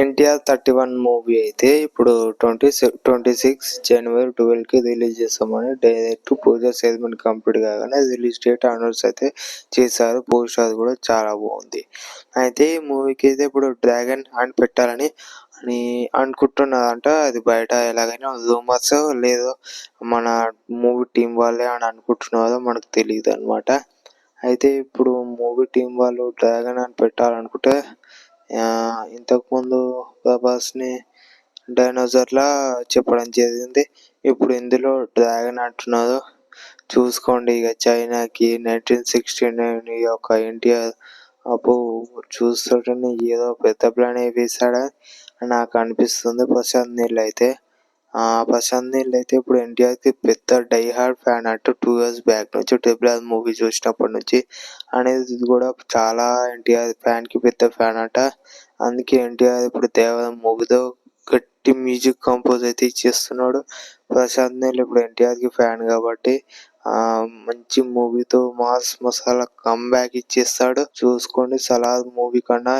NTR 31 movie అయితే ఇప్పుడు 26 జనవరి 12కి release చేస్తామని డైరెక్ట్ పూజా సెరమనీ కంప్లీట్ కాగానే రిలీజ్ డేట్ అనౌన్స్ అయితే చేశారు. పోస్టర్ కూడా చాలా బాగుంది. అయితే ఈ మూవీకి అయితే ఇప్పుడు డ్రాగన్ అని పెట్టాలని అనుకుంటున్నారంట. అది బయట ఎలాగైనా రూమర్స్ లేదో మన మూవీ టీం వాళ్ళే అని అనుకుంటున్నారో మనకు తెలియదు అనమాట. అయితే ఇప్పుడు మూవీ టీం వాళ్ళు డ్రాగన్ అని పెట్టాలనుకుంటే ఇంతకుముందు ప్రభాస్ని డైనోసార్లా చెప్పడం జరిగింది. ఇప్పుడు ఇందులో డ్రాగన్ అంటున్నారు. చూసుకోండి ఇక చైనాకి 1969 ఈ యొక్క ఎన్టీఆర్ చూస్తుంటేనే ఏదో పెద్ద ప్లాన్ వేసాడని నాకు అనిపిస్తుంది. ప్రశాంత్ నీల్ అయితే ఇప్పుడు ఎన్టీఆర్కి పెద్ద డై హార్డ్ ఫ్యాన్ అంట. 2 years బ్యాక్ నుంచి ట్రిపుల్ మూవీ చూసినప్పటి నుంచి అనేది కూడా చాలా ఎన్టీఆర్ ఫ్యాన్కి పెద్ద ఫ్యాన్ అంట. అందుకే ఎన్టీఆర్ ఇప్పుడు దేవరం మూవీతో గట్టి మ్యూజిక్ కంపోజ్ అయితే ఇచ్చేస్తున్నాడు. ప్రశాంత్ నీల్ ఇప్పుడు ఎన్టీఆర్కి ఫ్యాన్ కాబట్టి మంచి మూవీతో మాస్ మసాలా కమ్బ్యాక్ ఇచ్చేస్తాడు. చూసుకోండి. సలార్ మూవీ కన్నా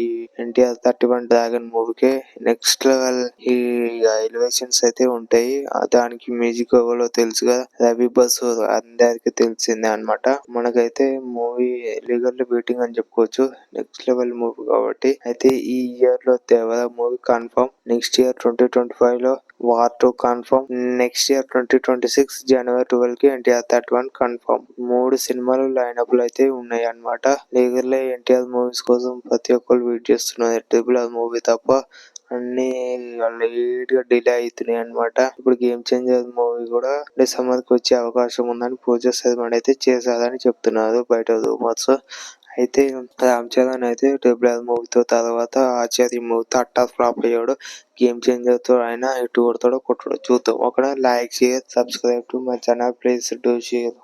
ఈ ఎన్టీఆర్ 31 డ్రాగన్ మూవీకే నెక్స్ట్ లెవెల్ ఎలివేషన్స్ అయితే ఉంటాయి. దానికి మ్యూజిక్ ఎవరో తెలుసు కదా, రవి బసు అందరికి తెలిసిందే అనమాట. మనకైతే మూవీ లీగల్ బీటింగ్ అని చెప్పుకోవచ్చు. నెక్స్ట్ లెవెల్ మూవీ కాబట్టి అయితే ఈ ఇయర్ లో Devara movie confirm. Next year 2025 లో వార్ 2 కన్ఫర్మ్. నెక్స్ట్ ఇయర్ 2026 జనవరి 12కి ఎన్టీఆర్ 31 కన్ఫర్మ్. 3 సినిమాలు లైనప్ లో అయితే ఉన్నాయి అన్నమాట. లీగల్ ఎన్టీఆర్ మూవీస్ కోసం ప్రతి ఒక్కరు వెయిట్ చేస్తున్నారు. ట్రిపుల్ ఆర్ మూవీ తప్ప అన్ని లేట్ గా డిలే అవుతున్నాయి అన్నమాట. ఇప్పుడు గేమ్ చేంజర్ మూవీ కూడా డిసెంబర్ కి వచ్చే అవకాశం ఉందని పూజా సెరమనీ అయితే చేశారని చెప్తున్నారు బయట రూమర్స్. అయితే రామ్ చరణ్ అయితే ట్రిపుల్ ఆర్ మూవీతో తర్వాత ఆచార్య మూవీతో అట్టర్ ఫ్లాప్ అయ్యాడు. గేమ్ చేంజర్ తో ఆయన హిట్ కొడతాడో కొట్టడో చూద్దాం. ఒక like share subscribe to my channel. Please do share.